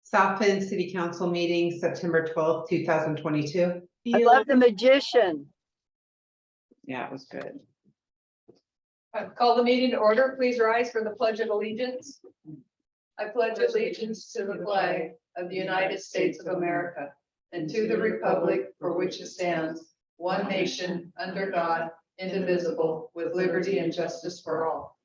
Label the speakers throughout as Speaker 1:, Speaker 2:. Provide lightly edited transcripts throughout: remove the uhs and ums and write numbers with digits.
Speaker 1: South Bend City Council meeting, September 12th, 2022.
Speaker 2: I love the magician.
Speaker 1: Yeah, it was good.
Speaker 3: Call the meeting to order. Please rise for the Pledge of Allegiance. I pledge allegiance to the flag of the United States of America and to the republic for which it stands, one nation, under God, indivisible, with liberty and justice for all.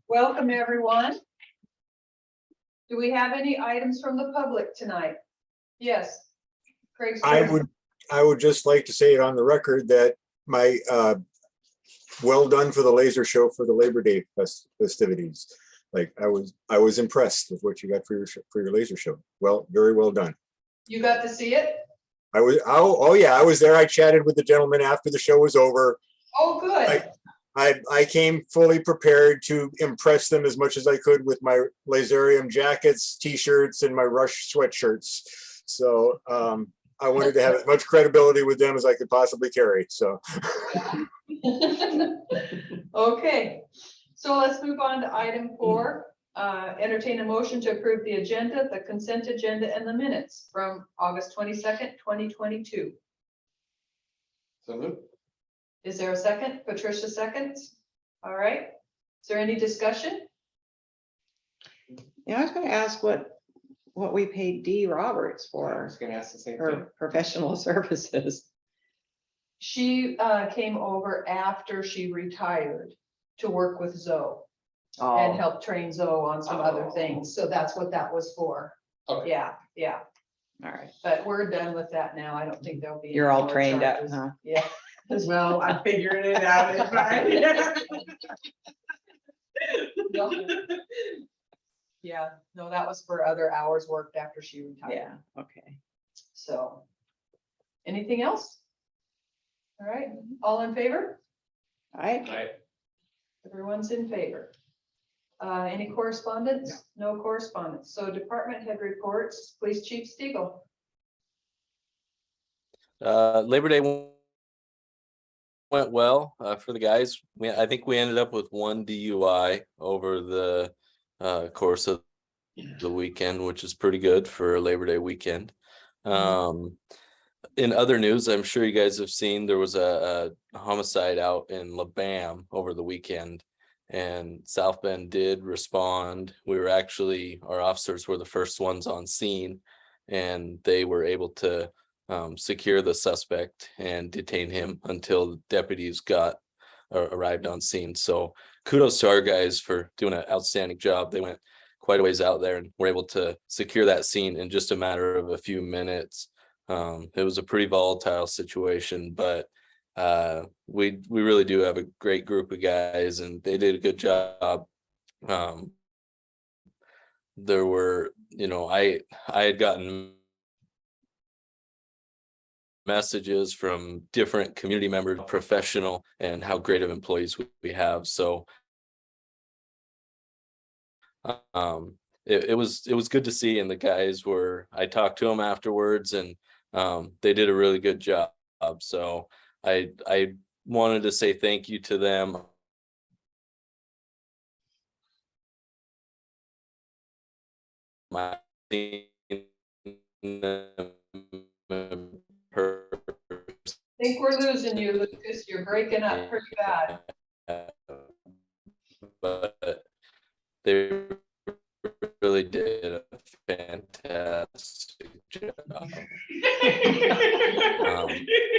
Speaker 3: Welcome, everyone. Do we have any items from the public tonight? Yes. Craig.
Speaker 4: I would just like to say it on the record that my well done for the laser show for the Labor Day festivities. Like I was impressed with what you got for your laser show. Well, very well done.
Speaker 3: You got to see it?
Speaker 4: Oh yeah, I was there. I chatted with the gentleman after the show was over.
Speaker 3: Oh, good.
Speaker 4: I came fully prepared to impress them as much as I could with my Laserium jackets, t-shirts, and my Rush sweatshirts. So I wanted to have as much credibility with them as I could possibly carry. So.
Speaker 3: Okay, so let's move on to item 4. Entertain a motion to approve the agenda, the consent agenda, and the minutes from August 22nd, 2022.
Speaker 5: So moved.
Speaker 3: Is there a second? Patricia seconds. All right. Is there any discussion?
Speaker 1: Yeah, I was going to ask what we paid Dee Roberts
Speaker 5: I
Speaker 1: for
Speaker 5: was gonna ask the same thing.
Speaker 1: her professional services.
Speaker 3: She came over after she retired to work with Zoe and
Speaker 1: Oh,
Speaker 3: help train Zoe on some other things. So that's what that was for.
Speaker 5: Okay.
Speaker 3: Yeah.
Speaker 1: all right.
Speaker 3: But we're done with that now. I don't think there'll be.
Speaker 1: You're
Speaker 3: any
Speaker 1: all
Speaker 3: more
Speaker 1: trained up,
Speaker 3: charges.
Speaker 1: huh?
Speaker 3: Yeah.
Speaker 1: Well, I figured it out. It's fine.
Speaker 3: Yeah, no, that was for other hours worked after she retired.
Speaker 1: Yeah, okay.
Speaker 3: So, anything else? All right, all in favor?
Speaker 1: All right.
Speaker 5: Right.
Speaker 3: Everyone's in favor. Any correspondence? No correspondence. So department head reports, Police Chief Stiegel.
Speaker 6: Labor Day went well for the guys. I think we ended up with 1 DUI over the course of the weekend, which is pretty good for Labor Day weekend. In other news, I'm sure you guys have seen there was a homicide out in LaBam over the weekend, and South Bend did respond. Our officers were the first ones on scene, and they were able to secure the suspect and detain him until deputies arrived on scene. So kudos to our guys for doing an outstanding job. They went quite a ways out there and were able to secure that scene in just a matter of a few minutes. It was a pretty volatile situation, but we really do have a great group of guys, and they did a good job. There were, I had gotten messages from different community members, professional, and how great of employees we have. So it was good to see, and the guys I talked to them afterwards, and they did a really good job. So I wanted to say thank you to them.
Speaker 3: I think we're losing you, Lucas. You're breaking up pretty bad.
Speaker 6: But they really did a fantastic job.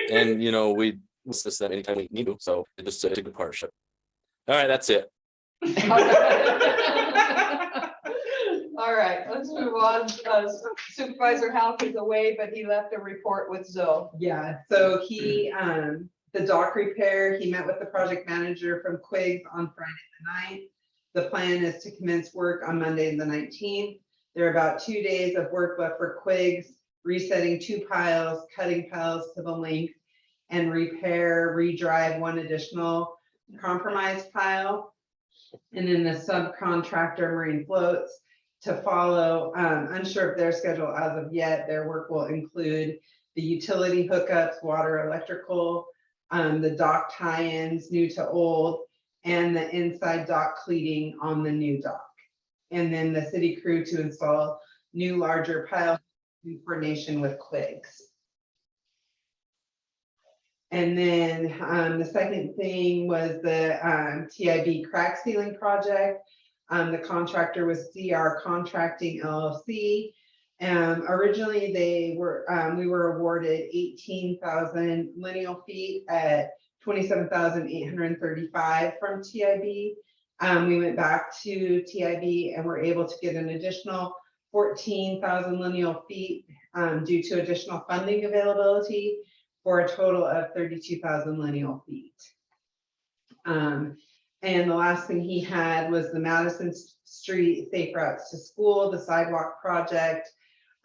Speaker 6: And we assist them anytime we need to, so it just took a partnership. All right, that's it.
Speaker 3: All right, let's move on. Supervisor Halk is away, but he left a report with Zoe.
Speaker 1: Yeah, so he, the dock repair, he met with the project manager from Quiggs on Friday the 9th. The plan is to commence work on Monday the 19th. There are about 2 days of work left for Quiggs, resetting 2 piles, cutting piles to the length, and redrive 1 additional compromised pile. And then the subcontractor Marine Floats to follow. Unsure of their schedule as of yet. Their work will include the utility hookups, water, electrical, the dock tie-ins, new to old, and the inside dock cleating on the new dock. and then the city crew to install new larger pile in coordination with Quigs. And then the second thing was the TIB crack sealing project. The contractor was CR Contracting LLC. Originally we were awarded 18,000 lineal feet at 27,835 from TIB. We went back to TIB and were able to get an additional 14,000 lineal feet due to additional funding availability, for a total of 32,000 lineal feet. And the last thing he had was the Madison Street Safe Routes to School, the sidewalk project.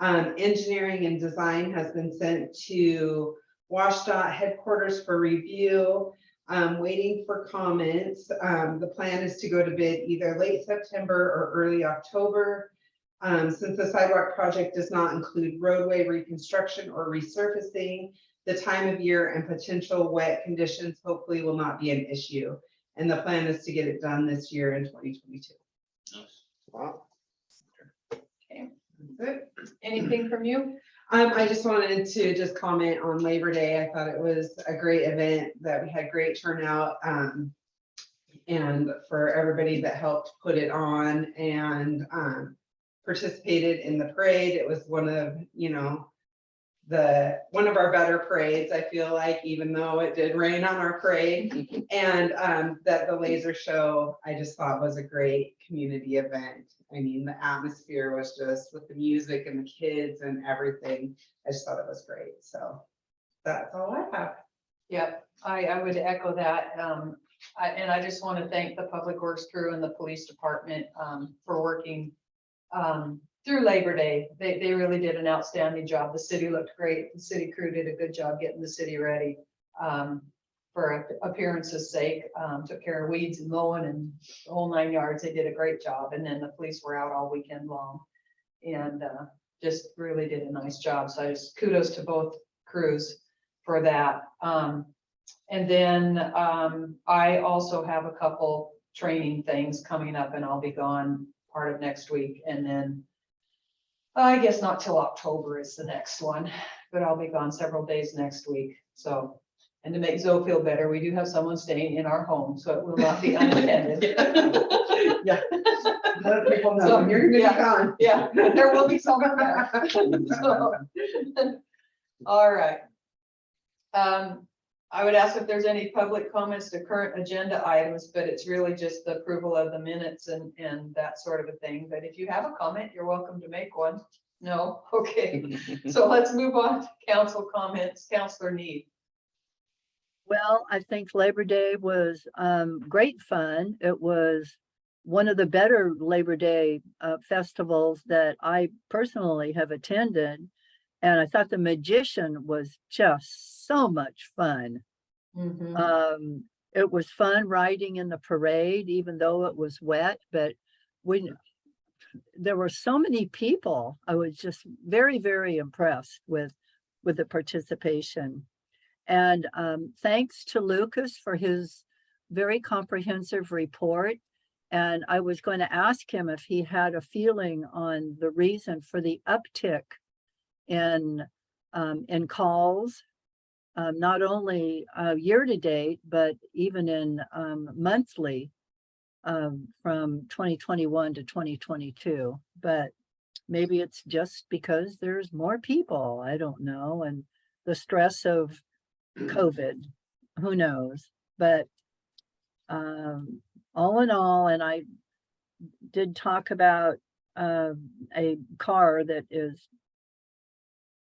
Speaker 1: Engineering and design has been sent to WashDOT headquarters for review. Waiting for comments. The plan is to go to bid either late September or early October. Since the sidewalk project does not include roadway reconstruction or resurfacing, the time of year and potential wet conditions hopefully will not be an issue. And the plan is to get it done this year in 2022.
Speaker 5: Wow.
Speaker 1: That's it.
Speaker 3: Anything from you?
Speaker 1: I just wanted to just comment on Labor Day. I thought it was a great event, that we had great turnout. And for everybody that helped put it on and participated in the parade. It was one of, one of our better parades, I feel like, even though it did rain on our parade. And that the laser show, I just thought was a great community event. I mean, the atmosphere was just with the music and the kids and everything. I just thought it was great. So that's all I have.
Speaker 3: Yep, I would echo that. And I just want to thank the Public Works crew and the police department for working through Labor Day. They really did an outstanding job. The city looked great. The city crew did a good job getting the city ready for appearance's sake. Took care of weeds and mowing and the whole 9 yards. They did a great job. And then the police were out all weekend long and just really did a nice job. So I just kudos to both crews for that. And then I also have a couple training things coming up, and I'll be gone part of next week. And then I guess not till October is the next one, but I'll be gone several days next week. So, and to make Zoe feel better, we do have someone staying in our home, so it will not be unattended.
Speaker 1: Yeah. Let people know
Speaker 3: So,
Speaker 1: when you're gonna be
Speaker 3: yeah.
Speaker 1: gone.
Speaker 3: Yeah, there will be someone there. So, all right. I would ask if there's any public comments to current agenda items, but it's really just the approval of the minutes and that sort of a thing. But if you have a comment, you're welcome to make one. No? Okay. So let's move on to council comments. Councilor Need.
Speaker 2: Well, I think Labor Day was great fun. It was one of the better Labor Day festivals that I personally have attended. And I thought the magician was just so much fun. It was fun riding in the parade, even though it was wet, but there were so many people. I was just very, very impressed with the participation. And thanks to Lucas for his very comprehensive report. And I was going to ask him if he had a feeling on the reason for the uptick in calls, not only year to date, but even in monthly from 2021 to 2022. But maybe it's just because there's more people, I don't know, and the stress of COVID, who knows? But all in all, and I did talk about a car that is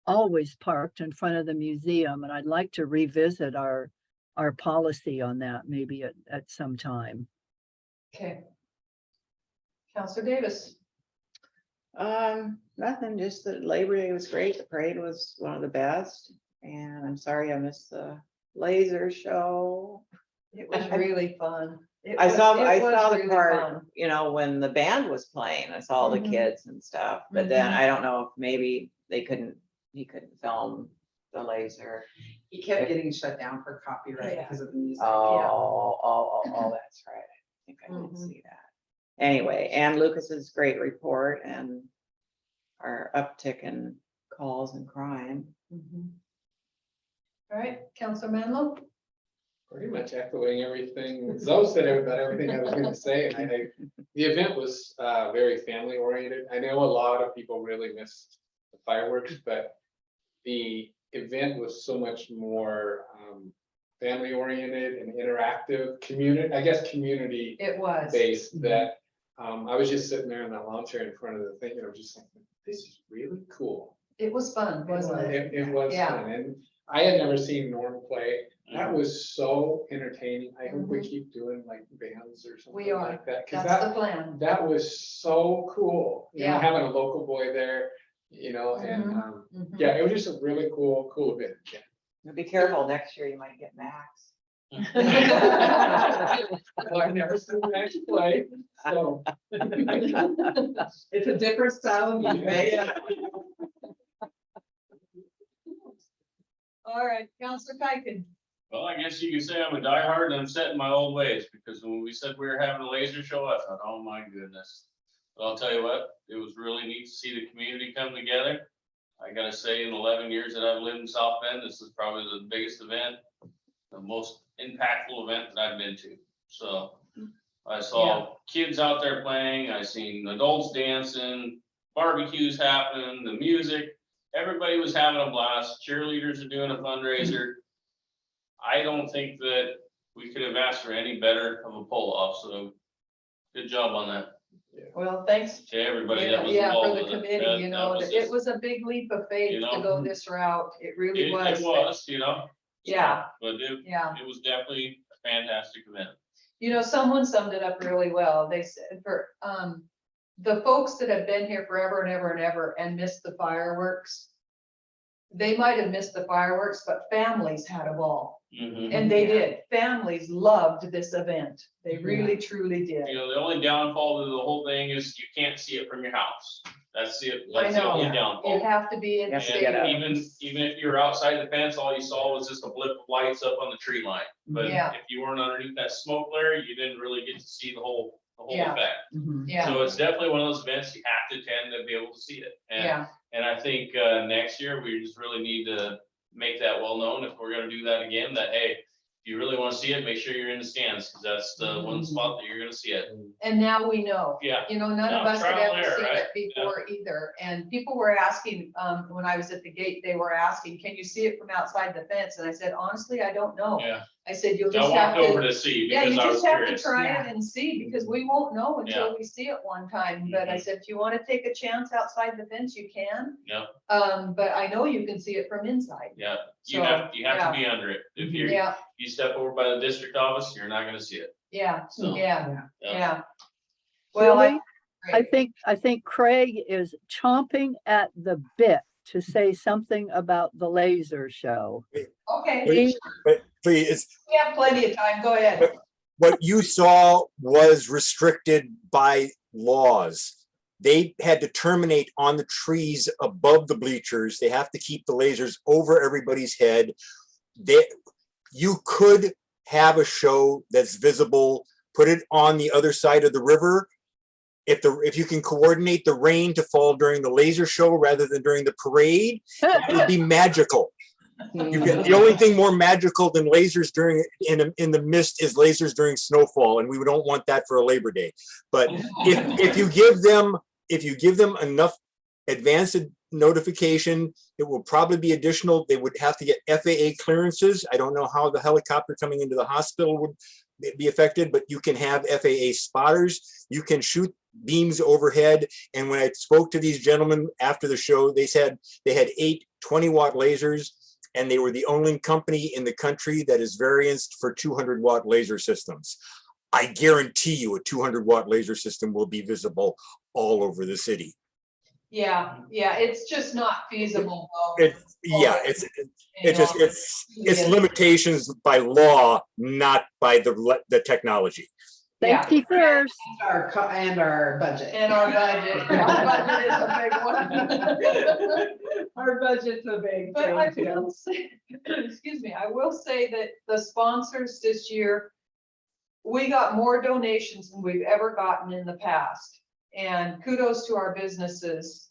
Speaker 2: always parked in front of the museum, and I'd like to revisit our policy on that maybe at some time.
Speaker 3: Okay. Councilor Davis.
Speaker 7: Nothing, just that Labor Day was great. The parade was one of the best. And I'm sorry I missed the laser show.
Speaker 3: It was really fun.
Speaker 7: I saw the
Speaker 3: really
Speaker 7: part,
Speaker 3: fun.
Speaker 7: when the band was playing, I saw the
Speaker 3: Mhm.
Speaker 7: kids and stuff, but then I don't know if maybe he couldn't film the laser.
Speaker 1: He kept getting shut down for copyright
Speaker 3: Yeah.
Speaker 1: because of the music.
Speaker 7: Oh, that's right. I think I did
Speaker 3: Mhm.
Speaker 7: see that. Anyway, and Lucas's great report and our uptick in calls and crime.
Speaker 3: Mhm. All right, Counselor Manlow?
Speaker 8: Pretty much echoing everything, Zoe said about everything I was gonna say, and the event was very family oriented. I know a lot of people really missed the fireworks, but the event was so much more family oriented and interactive, community
Speaker 3: It was.
Speaker 8: based that I was just sitting there in that lawn chair in front of the thing, and I was just like, this is really cool.
Speaker 3: It was fun, wasn't it?
Speaker 8: It was
Speaker 3: Yeah.
Speaker 8: fun, and I had never seen Norm play. That was so entertaining. I hope we keep doing like bands or
Speaker 3: We
Speaker 8: something
Speaker 3: are.
Speaker 8: like that. Cause
Speaker 3: That's the
Speaker 8: that,
Speaker 3: plan.
Speaker 8: that was so cool. You know,
Speaker 3: Yeah.
Speaker 8: having a local boy there, you know, and,
Speaker 3: Mhm.
Speaker 8: yeah, it was just a really cool event. Yeah.
Speaker 7: Now be careful, next year you might get Max.
Speaker 8: Well, I've never seen Max play, so.
Speaker 1: It's a different style of music.
Speaker 3: All right, Counselor Kyken.
Speaker 5: Well, I guess you could say I'm a diehard and I'm set in my old ways, because when we said we were having a laser show, I thought, oh my goodness. But I'll tell you what, it was really neat to see the community come together. I gotta say, in 11 years that I've lived in South Bend, this is probably the biggest event, the most impactful event that I've been to. So I saw kids out there playing, I seen adults dancing, barbecues happening, the music, everybody was having a blast. Cheerleaders are doing a fundraiser. I don't think that we could have asked for any better of a pull-off, so good job on that
Speaker 3: Well, thanks.
Speaker 5: to everybody that was
Speaker 3: Yeah, for
Speaker 5: involved
Speaker 3: the
Speaker 5: with it.
Speaker 3: committee,
Speaker 5: That-
Speaker 3: you
Speaker 5: that
Speaker 3: know,
Speaker 5: was
Speaker 3: it
Speaker 5: just-
Speaker 3: was a big leap of faith
Speaker 5: You
Speaker 3: to
Speaker 5: know?
Speaker 3: go this route. It really
Speaker 5: It
Speaker 3: was.
Speaker 5: was, you know?
Speaker 3: Yeah.
Speaker 5: But it
Speaker 3: Yeah.
Speaker 5: was definitely a fantastic event.
Speaker 3: You know, someone summed it up really well. They said for, the folks that have been here forever and ever and ever and missed the fireworks, they might have missed the fireworks, but families had a ball.
Speaker 5: Mhm.
Speaker 3: And they did. Families loved this event. They really, truly did.
Speaker 5: You know, the only downfall to the whole thing is you can't see it from your house. That's the
Speaker 3: I
Speaker 5: the
Speaker 3: know.
Speaker 5: only
Speaker 3: You
Speaker 5: downfall.
Speaker 3: have to be in the
Speaker 7: You have to get up.
Speaker 3: stadium.
Speaker 5: Even if you were outside the fence, all you saw was just a blip of lights up on the tree line. But
Speaker 3: Yeah.
Speaker 5: if you weren't underneath that smoke layer, you didn't really get to see the whole
Speaker 3: Yeah.
Speaker 5: effect.
Speaker 3: Yeah,
Speaker 5: So it's definitely one of those events you have to attend to be able to see it.
Speaker 3: yeah,
Speaker 5: And I think next year, we just really need to make that well known if we're gonna do that again, that, hey, if you really wanna see it, make sure you're in the stands, because that's the one spot that you're gonna see it.
Speaker 3: and now we know.
Speaker 5: Yeah.
Speaker 3: You know, none of
Speaker 5: No,
Speaker 3: us had
Speaker 5: trial
Speaker 3: ever
Speaker 5: and error,
Speaker 3: seen
Speaker 5: right?
Speaker 3: it before either, and people were asking, when I was at the gate, they were asking, can you see it from outside the fence? And I said, honestly, I don't know.
Speaker 5: Yeah,
Speaker 3: I said, you'll
Speaker 5: I
Speaker 3: just have
Speaker 5: walked over
Speaker 3: to,
Speaker 5: to see
Speaker 3: yeah, you
Speaker 5: because I was
Speaker 3: just have to
Speaker 5: curious.
Speaker 3: try it and see, because we won't know until
Speaker 5: Yeah.
Speaker 3: we see it one time. But I
Speaker 5: Mhm.
Speaker 3: said, if you want to take a chance outside the fence, you can.
Speaker 5: Yeah.
Speaker 3: But I know you can see it from inside.
Speaker 5: Yeah, you
Speaker 3: So,
Speaker 5: have
Speaker 3: yeah.
Speaker 5: to be under it. If
Speaker 3: Yeah,
Speaker 5: you step over by the district office, you're not gonna see it.
Speaker 3: yeah,
Speaker 5: So,
Speaker 3: yeah,
Speaker 5: yeah.
Speaker 3: yeah. Well,
Speaker 2: Julie, I think Craig is chomping at the bit to say something about the laser show.
Speaker 3: Okay,
Speaker 4: Please, but please,
Speaker 3: we have plenty of time. Go ahead.
Speaker 4: what you saw was restricted by laws. They had to terminate on the trees above the bleachers. They have to keep the lasers over everybody's head. You could have a show that's visible, put it on the other side of the river. If you can coordinate the rain to fall during the laser show rather than during the parade, it would be magical. The only thing more magical than lasers in the mist is lasers during snowfall, and we don't want that for a Labor Day. But if you give them enough advanced notification, it will probably be additional. They would have to get FAA clearances. I don't know how the helicopter coming into the hospital would be affected, but you can have FAA spotters. You can shoot beams overhead. And when I spoke to these gentlemen after the show, they said they had 8 20-watt lasers, and they were the only company in the country that is varianced for 200-watt laser systems. I guarantee you a 200-watt laser system will be visible all over the city.
Speaker 3: Yeah, it's just not feasible. though.
Speaker 4: It's limitations by law, not by the technology.
Speaker 3: Yeah.
Speaker 2: Safety first.
Speaker 1: And our budget.
Speaker 3: And our budget, our budget is a big one.
Speaker 1: Our budget's a big
Speaker 3: But I
Speaker 1: thing too.
Speaker 3: will say, excuse me, I will say that the sponsors this year, we got more donations than we've ever gotten in the past. And kudos to our businesses,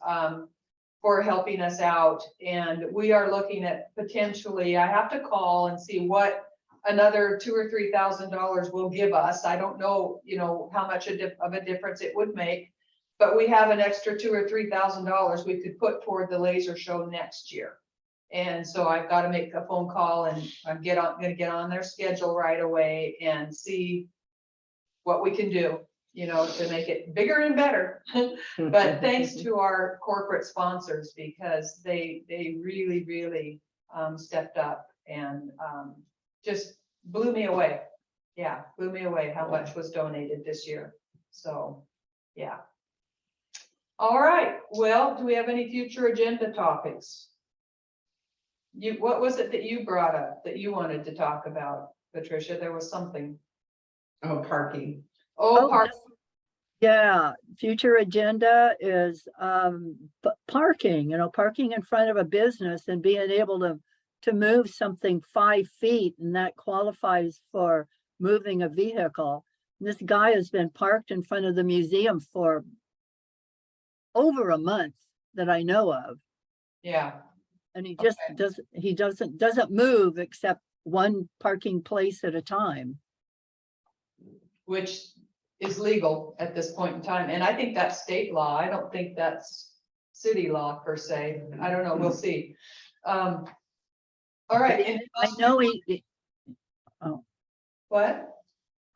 Speaker 3: for helping us out. And we are looking at potentially, I have to call and see what another $2,000 or $3,000 will give us. I don't know, how much of a difference it would make. But we have an extra $2,000 or $3,000 we could put toward the laser show next year. And so I've got to make a phone call and I'm gonna get on their schedule right away and see what we can do, to make it bigger and better. But thanks to our corporate sponsors, because they really, really stepped up and just blew me away. Yeah, blew me away how much was donated this year. So, yeah. All right, well, do we have any future agenda topics? What was it that you brought up that you wanted to talk about, Patricia? There was something.
Speaker 1: Oh, parking.
Speaker 3: Oh,
Speaker 2: Oh,
Speaker 3: park.
Speaker 2: Yeah, future agenda is parking, parking in front of a business and being able to move something 5 feet, and that qualifies for moving a vehicle. This guy has been parked in front of the museum for over a month that I know of.
Speaker 3: Yeah,
Speaker 2: And he just doesn't move except one parking place at a time.
Speaker 3: which is legal at this point in time. And I think that's state law. I don't think that's city law per se. I don't know. We'll see. All right. and-
Speaker 2: I know
Speaker 3: What?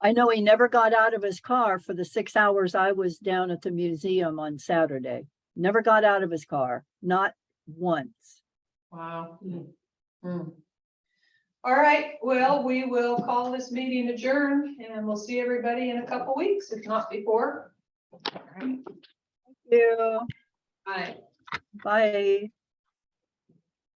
Speaker 2: I know he never got out of his car for the 6 hours I was down at the museum on Saturday. Never got out of his car, not once.
Speaker 3: Wow. Hmm. All right, well, we will call this meeting adjourned and we'll see everybody in a couple weeks, if not before. All right.
Speaker 2: Thank you.
Speaker 3: Bye.
Speaker 2: Bye.